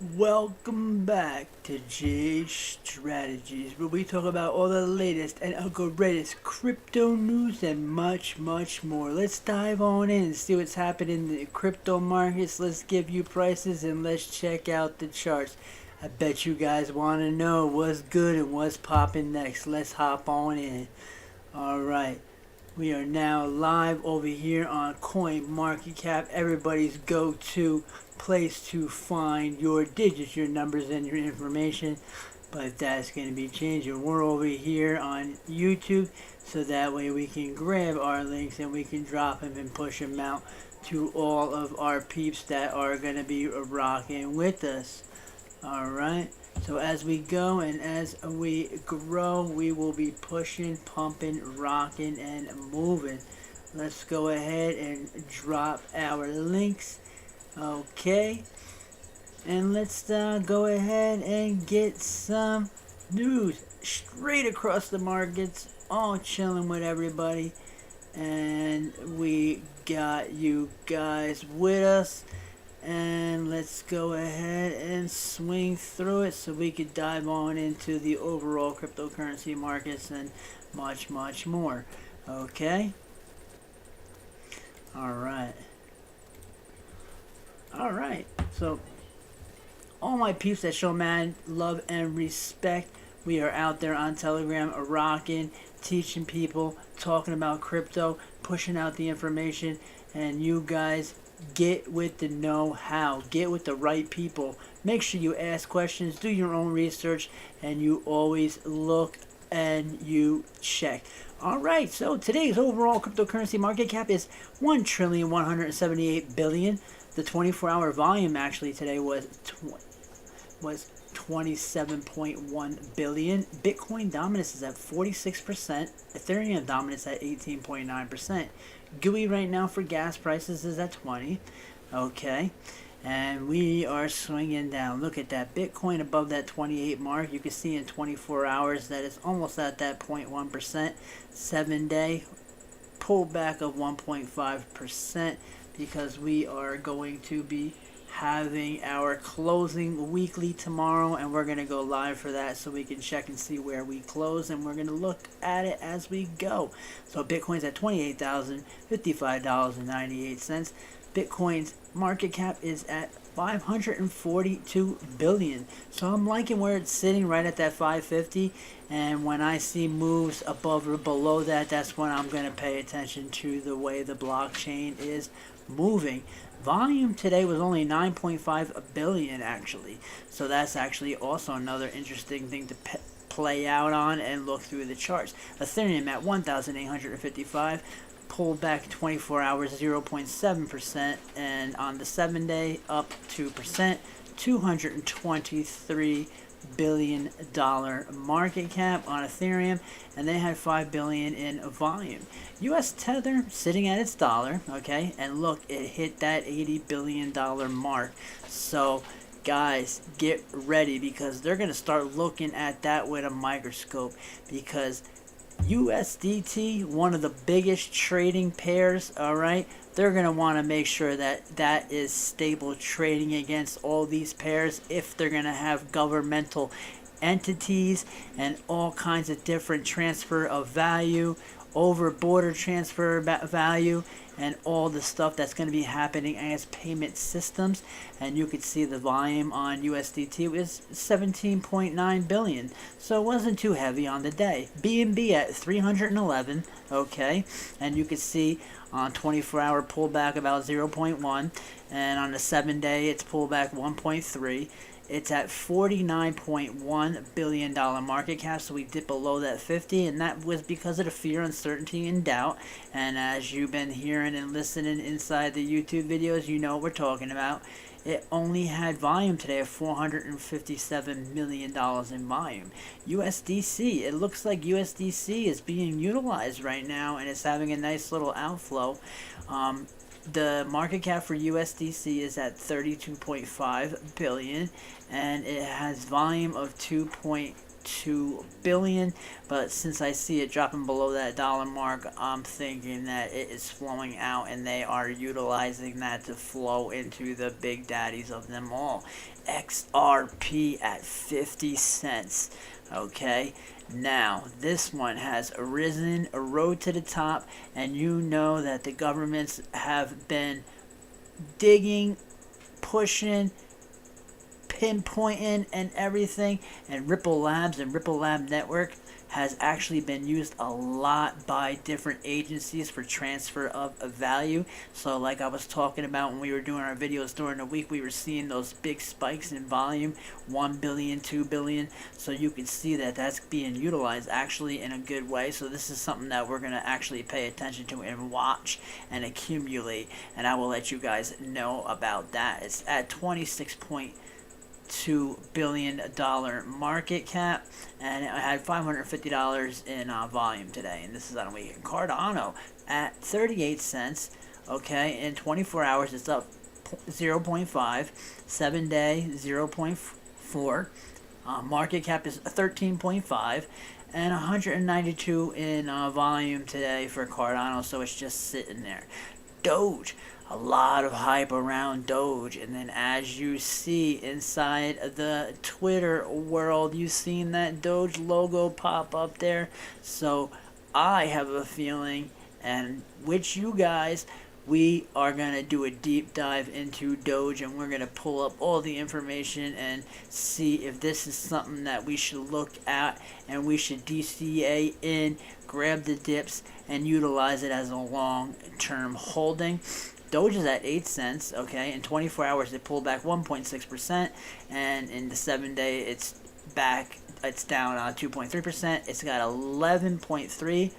Welcome back to J Strategies, where we talk about all the latest and greatest crypto news and much, much more. Let's dive on in and see what's happening in the crypto markets. Let's give you prices and let's check out the charts. I bet you guys want to know what's good and what's popping next. Let's hop on in. Alright. We are now live over here on CoinMarketCap, everybody's go-to place to find your digits, your numbers, and your information. But that's going to be changing. We're over here on YouTube, so that way we can grab our links and we can drop them and push them out to all of our peeps that are going to be rocking with us. Alright, so as we go and as we grow, we will be pushing, pumping, rocking, and moving. Let's go ahead and drop our links. Okay, and let's go ahead and get some news straight across the markets, all chilling with everybody. And we got you guys with us. And let's go ahead and swing through it so we could dive on into the overall cryptocurrency markets and much, much more. Okay? Alright. Alright. So, all my peeps that show mad love and respect, we are out there on Telegram rocking, teaching people, talking about crypto, pushing out the information, and you guys get with the know-how, get with the right people. Make sure you ask questions, do your own research, and you always look and you check. Alright, so today's overall cryptocurrency market cap is $1,178,000,000,000. The 24-hour volume actually today was 27.1 billion. Bitcoin dominance is at 46%. Ethereum dominance at 18.9%. GUI right now for gas prices is at 20. Okay, and we are swinging down. Look at that, Bitcoin above that 28 mark. You can see in 24 hours that it's almost at that 0.1%. 7-day pullback of 1.5%, because we are going to be having our closing weekly tomorrow, and we're going to go live for that so we can check and see where we close, and we're going to look at it as we go. So Bitcoin's at $28,055.98. Bitcoin's market cap is at 542 billion. So I'm liking where it's sitting, right at that 550, and when I see moves above or below that, that's when I'm going to pay attention to the way the blockchain is moving. Volume today was only 9.5 billion actually, so that's actually also another interesting thing to play out on and look through the charts. Ethereum at 1,855, pulled back 24 hours 0.7%, and on the 7-day up 2%, $223 billion market cap on Ethereum, and they had 5 billion in volume. US Tether sitting at its dollar, okay, and look, it hit that $80 billion mark. So guys, get ready, because they're going to start looking at that with a microscope, because USDT, one of the biggest trading pairs, alright, they're going to want to make sure that that is stable trading against all these pairs if they're going to have governmental entities and all kinds of different transfer of value, over border transfer value, and all the stuff that's going to be happening as payment systems. And you could see the volume on USDT was 17.9 billion, so it wasn't too heavy on the day. BNB at 311, okay, and you could see on 24-hour pullback about 0.1, and on the 7-day it's pulled back 1.3. It's at $49.1 billion market cap, so we dipped below that 50, and that was because of the fear, uncertainty, and doubt. And as you've been hearing and listening inside the YouTube videos, you know what we're talking about. It only had volume today of $457 million in volume. USDC, it looks like USDC is being utilized right now, and it's having a nice little outflow. The market cap for USDC is at 32.5 billion, and it has volume of 2.8 1.2 billion, but since I see it dropping below that dollar mark, I'm thinking that it is flowing out and they are utilizing that to flow into the big daddies of them all. XRP at 50 cents. Okay, now this one has risen, a road to the top, and you know that the governments have been digging, pushing, pinpointing, and everything. And Ripple Labs and Ripple Lab Network has actually been used a lot by different agencies for transfer of value. So like I was talking about when we were doing our videos during the week, we were seeing those big spikes in volume, 1 billion, 2 billion. So you can see that that's being utilized actually in a good way. So this is something that we're going to actually pay attention to and watch and accumulate. And I will let you guys know about that. It's at 26.2 billion market cap, and it had $550 in volume today, and this is on a weekend. Cardano at 38 cents. Okay, in 24 hours it's up 0.5, 7 day 0.4, market cap is 13.5, and 192 in volume today for Cardano, so it's just sitting there. Doge, a lot of hype around Doge, and then as you see inside the Twitter world, you've seen that Doge logo pop up there. So I have a feeling, and with you guys, we are going to do a deep dive into Doge, and we're going to pull up all the information and see if this is something that we should look at and we should DCA in, grab the dips, and utilize it as a long-term holding. Doge is at 8 cents, okay? In 24 hours, it pulled back 1.6%, and in the 7 day, it's back, it's down 2.3%. It's got $11.3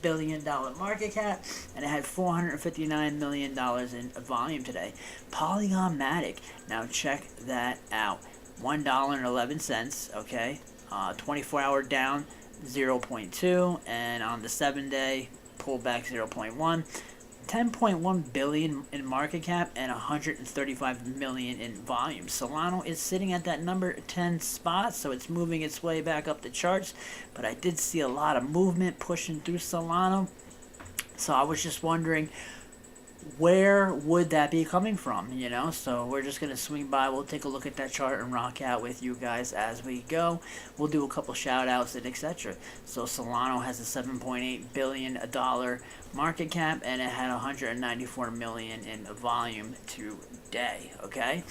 billion market cap, and it had $459 million in volume today. Polygon Matic, now check that out. $1.11, okay? 24 hour down 0.2, and on the 7 day, pulled back 0.1. 10.1 billion in market cap and 135 million in volume. Solana is sitting at that number 10 spot, so it's moving its way back up the charts, but I did see a lot of movement pushing through Solana, so I was just wondering where would that be coming from, you know? So we're just gonna swing by, we'll take a look at that chart and rock out with you guys as we go. We'll do a couple shout outs and etc. So Solana has a $7.8 billion market cap, and it had 194 million in volume today. Okay,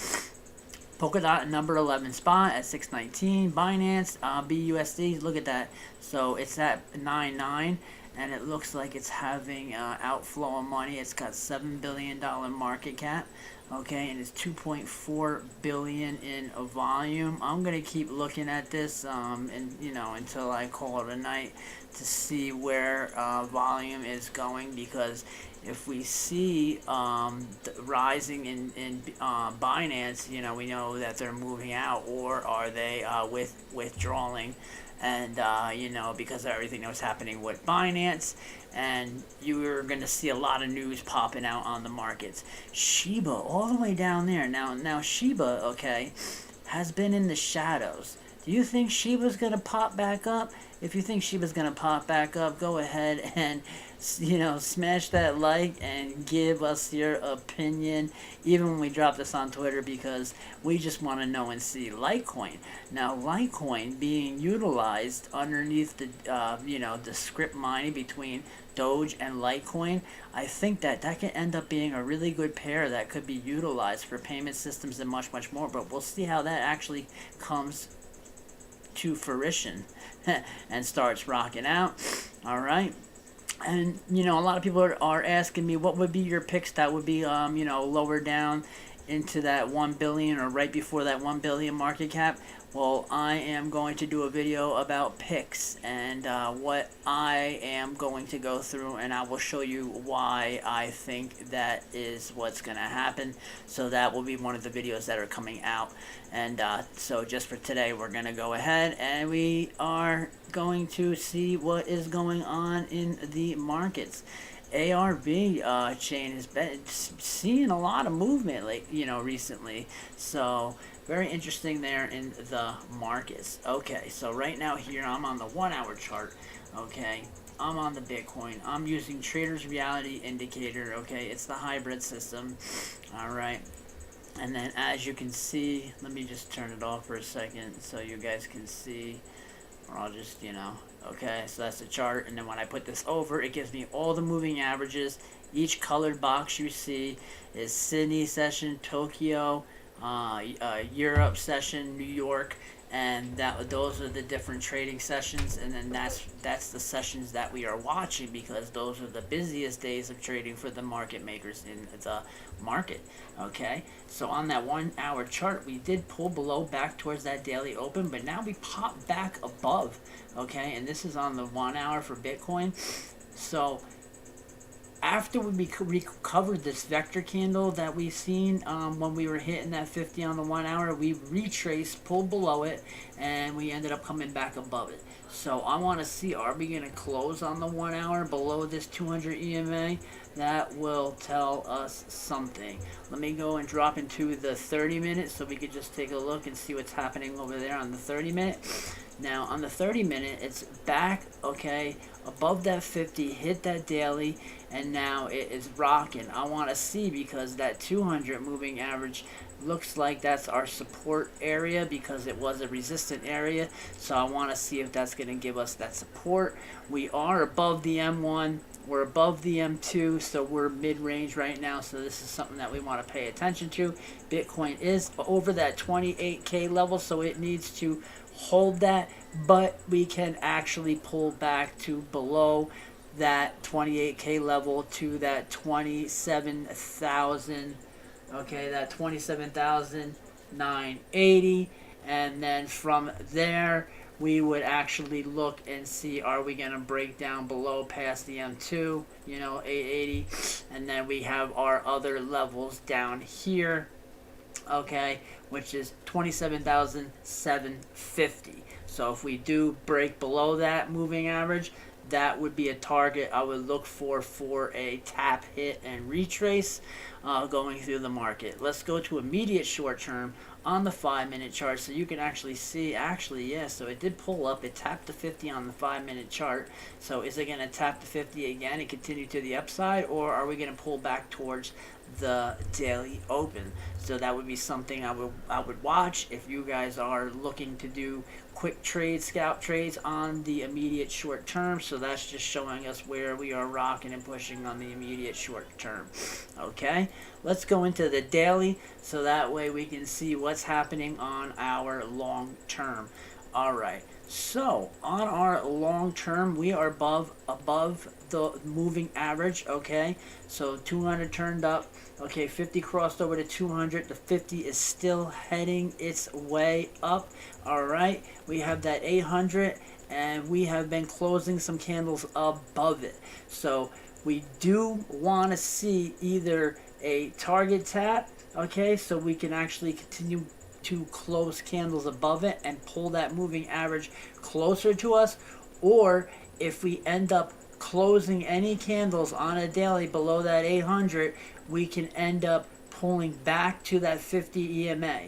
Polkadot number 11 spot at 619. Binance BUSD, look at that, so it's at 9.9, and it looks like it's having outflow of money. It's got $7 billion market cap, okay, and it's 2.4 billion in a volume. I'm gonna keep looking at this and you know, until I call it a night to see where volume is going, because if we see rising in Binance, you know, we know that they're moving out, or are they withdrawing, and you know, because of everything that was happening with Binance, and you're going to see a lot of news popping out on the markets. Shiba all the way down there. Now Shiba, okay, has been in the shadows. Do you think Shiba's going to pop back up? If you think Shiba's going to pop back up, go ahead and, you know, smash that like and give us your opinion, even when we drop this on Twitter, because we just want to know and see Litecoin. Now, Litecoin being utilized underneath the, you know, the script mining between Doge and Litecoin, I think that can end up being a really good pair that could be utilized for payment systems and much, much more. But we'll see how that actually comes to fruition and starts rocking out. All right. And, you know, a lot of people are asking me what would be your picks that would be, you know, lower down into that 1 billion or right before that 1 billion market cap. Well, I am going to do a video about picks and what I am going to go through, and I will show you why I think that is what's going to happen. So that will be one of the videos that are coming out. And so just for today, we're going to go ahead and we are going to see what is going on in the markets. ARB chain has been seeing a lot of movement, like, recently. So very interesting there in the markets. Okay, so right now here I'm on the 1 hour chart. Okay, I'm on the Bitcoin. I'm using Trader's Reality Indicator. Okay, it's the hybrid system. All right. And then as you can see, let me just turn it off for a second so you guys can see, or I'll just, okay, so that's the chart. And then when I put this over, it gives me all the moving averages. Each colored box you see is Sydney session, Tokyo, Europe session, New York, and those are the different trading sessions. And then that's the sessions that we are watching, because those are the busiest days of trading for the market makers in the market. Okay, so on that 1 hour chart, we did pull below back towards that daily open, but now we pop back above. Okay, and this is on the 1 hour for Bitcoin. So after we recovered this vector candle that we've seen when we were hitting that 50 on the 1 hour, we retraced, pulled below it, and we ended up coming back above it. So I want to see, are we going to close on the 1 hour below this 200 EMA? That will tell us something. Let me go and drop into the 30 minutes so we could just take a look and see what's happening over there on the 30 minute. Now on the 30 minute, it's back, okay, above that 50, hit that daily, and now it is rocking. I want to see, because that 200 moving average looks like that's our support area, because it was a resistant area. So I want to see if that's going to give us that support. We are above the M1. We're above the M2, so we're mid-range right now, so this is something that we want to pay attention to. Bitcoin is over that 28K level, so it needs to hold that, but we can actually pull back to below that 28K level to that 27,000, okay, that 27,980, and then from there we would actually look and see, are we going to break down below past the M2, 880, and then we have our other levels down here, okay, which is 27,750. So if we do break below that moving average, that would be a target I would look for a tap, hit, and retrace going through the market. Let's go to immediate short term on the 5-minute chart so you can actually see, so it did pull up. It tapped the 50 on the 5-minute chart. So is it going to tap the 50 again and continue to the upside, or are we going to pull back towards the daily open? So that would be something I would watch if you guys are looking to do quick trades, scalp trades on the immediate short term. So that's just showing us where we are rocking and pushing on the immediate short term. Okay, let's go into the daily so that way we can see what's happening on our long term. All right, so on our long term, we are above the moving average. Okay, so 200 turned up. Okay, 50 crossed over to 200. The 50 is still heading its way up. All right, we have that 800, and we have been closing some candles above it. So we do want to see either a target tap, okay, so we can actually continue to close candles above it and pull that moving average closer to us, or if we end up closing any candles on a daily below that 800, we can end up pulling back to that 50 EMA.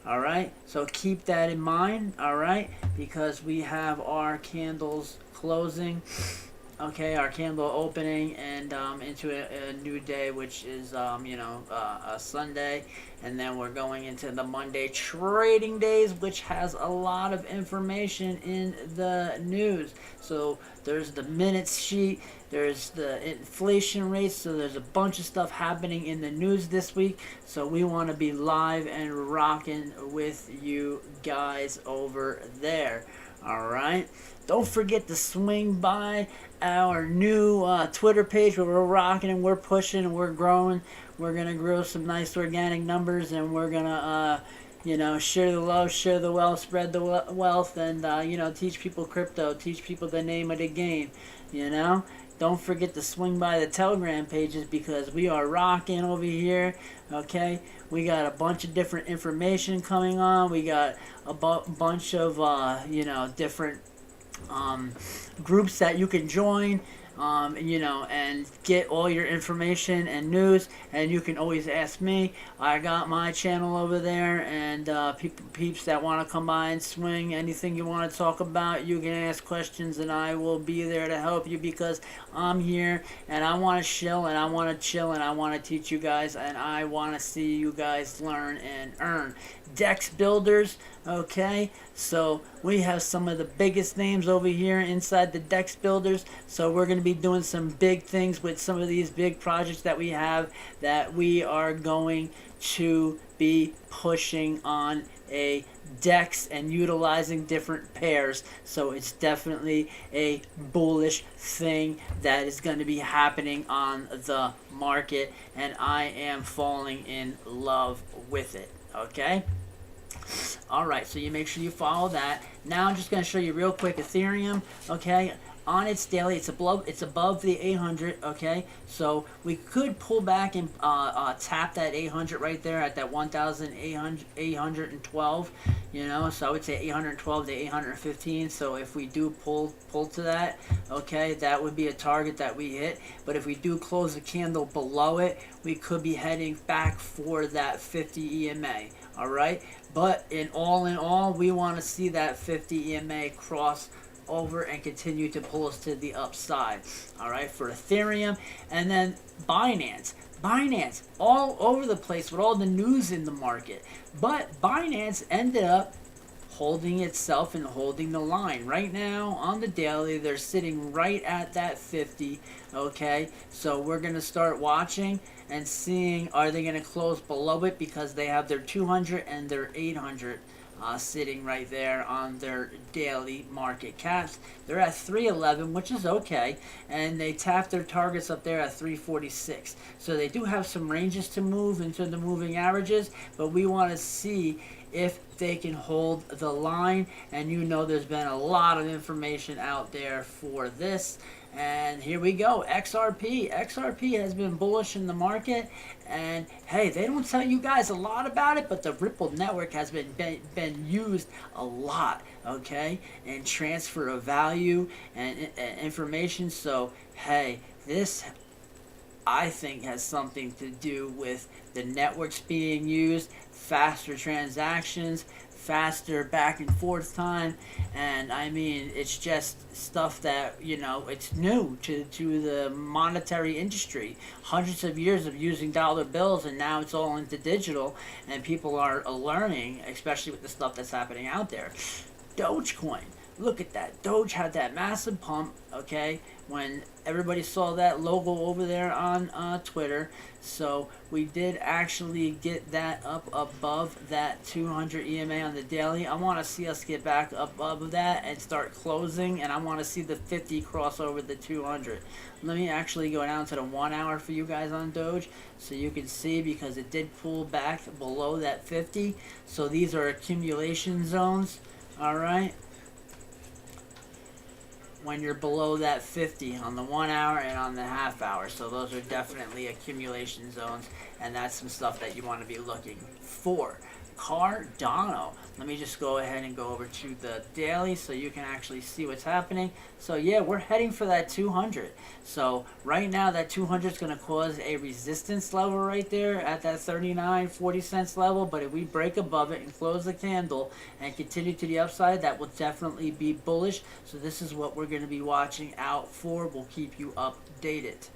All right, so keep that in mind. All right, because we have our candles closing, okay, our candle opening, and into a new day, which is a Sunday, and then we're going into the Monday trading days, which has a lot of information in the news. So there's the minutes sheet, there's the inflation rates, so there's a bunch of stuff happening in the news this week. So we want to be live and rocking with you guys over there. All right, don't forget to swing by our new Twitter page where we're rocking and we're pushing and we're growing. We're gonna grow some nice organic numbers, and we're gonna share the love, share the wealth, spread the wealth, and teach people crypto, teach people the name of the game. Don't forget to swing by the Telegram pages, because we are rocking over here. Okay, we got a bunch of different information coming on. We got a bunch of different groups that you can join. and get all your information and news. And you can always ask me. I got my channel over there, and peeps that want to come by and swing, anything you want to talk about, you can ask questions, and I will be there to help you, because I'm here and I want to chill, and I want to chill, and I want to teach you guys, and I want to see you guys learn and earn. Dex builders, okay, so we have some of the biggest names over here inside the Dex builders, so we're going to be doing some big things with some of these big projects that we have, that we are going to be pushing on a Dex and utilizing different pairs. So it's definitely a bullish thing that is going to be happening on the market, and I am falling in love with it. Okay, alright, so you make sure you follow that. Now I'm just going to show you real quick Ethereum. Okay, on its daily, it's above the 800. Okay, so we could pull back and tap that 800 right there at that 1,812. So I would say 812 to 815. So if we do pull to that, okay, that would be a target that we hit. But if we do close the candle below it, we could be heading back for that 50 EMA. All right, but in all, we want to see that 50 EMA cross over and continue to pull us to the upside. All right, for Ethereum. And then Binance all over the place with all the news in the market, but Binance ended up holding itself and holding the line. Right now on the daily, they're sitting right at that 50. Okay, so we're going to start watching and seeing, are they going to close below it, because they have their 200 and their 800 sitting right there on their daily market caps. They're at 311, which is okay, and they tapped their targets up there at 346. So they do have some ranges to move into the moving averages, but we want to see if they can hold the line. And there's been a lot of information out there for this. And here we go, XRP. XRP has been bullish in the market, and hey, they don't tell you guys a lot about it, but the Ripple network has been used a lot, okay, and transfer of value and information. So hey, this, I think, has something to do with the networks being used, faster transactions, faster back and forth time. And I mean, it's just stuff that it's new to the monetary industry. Hundreds of years of using dollar bills, and now it's all into digital, and people are learning, especially with the stuff that's happening out there. Dogecoin, look at that. Doge had that massive pump, okay, when everybody saw that logo over there on Twitter. So we did actually get that up above that 200 EMA on the daily. I want to see us get back up above that and start closing, and I want to see the 50 cross over the 200. Let me actually go down to the 1 hour for you guys on Doge, so you can see, because it did pull back below that 50. So these are accumulation zones. All right, when you're below that 50 on the 1 hour and on the half hour. So those are definitely accumulation zones, and that's some stuff that you want to be looking for. Cardano, let me just go ahead and go over to the daily so you can actually see what's happening. So yeah, we're heading for that 200. So right now that 200 is going to cause a resistance level right there at that 39.40 cents level, but if we break above it and close the candle and continue to the upside, that will definitely be bullish. So this is what we're going to be watching out for. We'll keep you updated.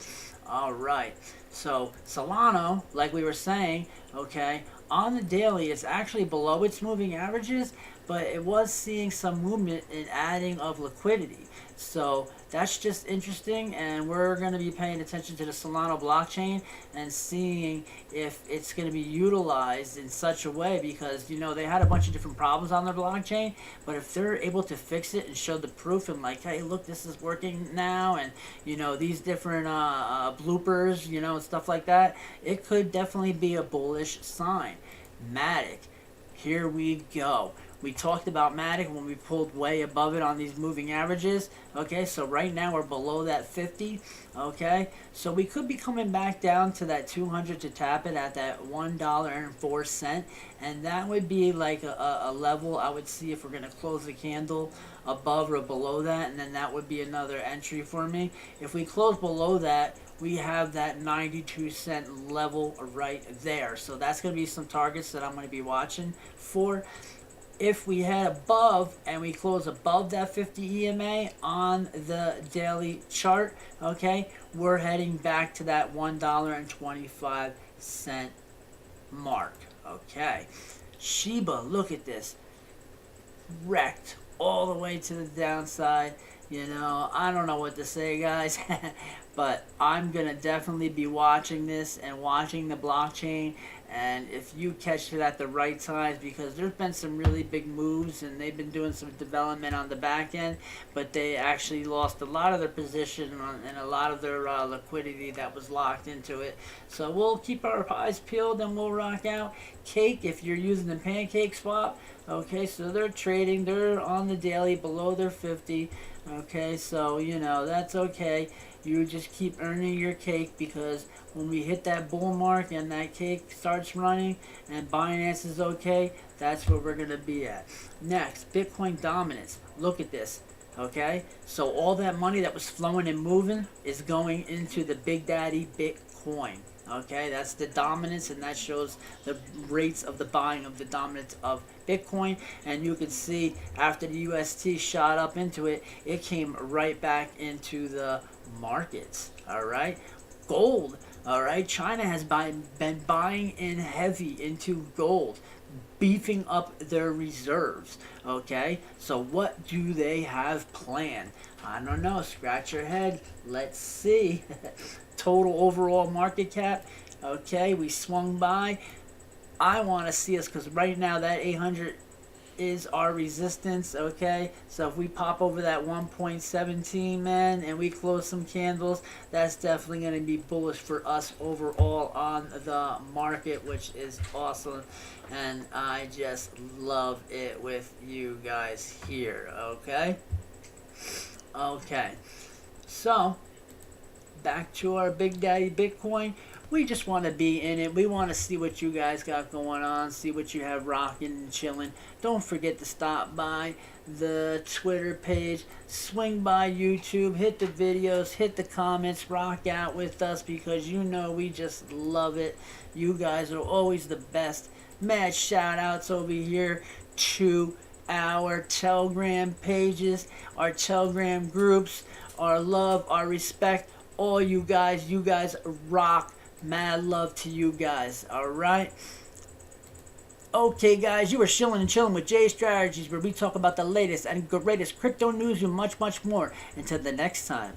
All right, so Solana, like we were saying, okay, on the daily, it's actually below its moving averages, but it was seeing some movement in adding of liquidity. So that's just interesting, and we're going to be paying attention to the Solana blockchain and seeing if it's going to be utilized in such a way, because they had a bunch of different problems on their blockchain, but if they're able to fix it and show the proof and like, hey, look, this is working now, and these different bloopers, and stuff like that, it could definitely be a bullish sign. Matic, here we go. We talked about Matic when we pulled way above it on these moving averages. Okay, so right now we're below that 50. Okay, so we could be coming back down to that 200 to tap it at that $1.04, and that would be like a level I would see if we're going to close the candle above or below that, and then that would be another entry for me. If we close below that, we have that 92-cent level right there. So that's going to be some targets that I'm going to be watching for. If we head above and we close above that 50 EMA on the daily chart, okay, we're heading back to that $1.25 mark. Okay, Shiba, look at this, wrecked all the way to the downside. You know, I don't know what to say, guys, but I'm going to definitely be watching this and watching the blockchain. And if you catch it at the right times, because there's been some really big moves and they've been doing some development on the back end, but they actually lost a lot of their position and a lot of their liquidity that was locked into it. So we'll keep our eyes peeled and we'll rock out. Cake, if you're using the pancake swap, okay, so they're trading, they're on the daily below their 50. Okay, so you know that's okay. You just keep earning your cake, because when we hit that bull mark and that cake starts running and Binance is okay, that's where we're going to be at. Next, Bitcoin dominance. Look at this. Okay, so all that money that was flowing and moving is going into the Big Daddy Bitcoin. Okay, that's the dominance, and that shows the rates of the buying of the dominance of Bitcoin. And you can see after the UST shot up into it, it came right back into the markets. All right, gold. All right, China has been buying in heavy into gold, beefing up their reserves. Okay, so what do they have planned? I don't know. Scratch your head. Let's see. Total overall market cap. Okay, we swung by. I want to see us, because right now that 800 is our resistance. Okay, so if we pop over that 1.17, man, and we close some candles, that's definitely going to be bullish for us overall on the market, which is awesome. And I just love it with you guys here. Okay, so back to our Big Daddy Bitcoin. We just want to be in it. We want to see what you guys got going on, see what you have rocking and chilling. Don't forget to stop by the Twitter page, swing by YouTube, hit the videos, hit the comments, rock out with us, because you know we just love it. You guys are always the best. Mad shout outs over here to our Telegram pages, our Telegram groups, our love, our respect. All you guys rock. Mad love to you guys. Alright? Okay, guys, you are chilling and chilling with Jay Strategies, where we talk about the latest and greatest crypto news and much, much more. Until the next time,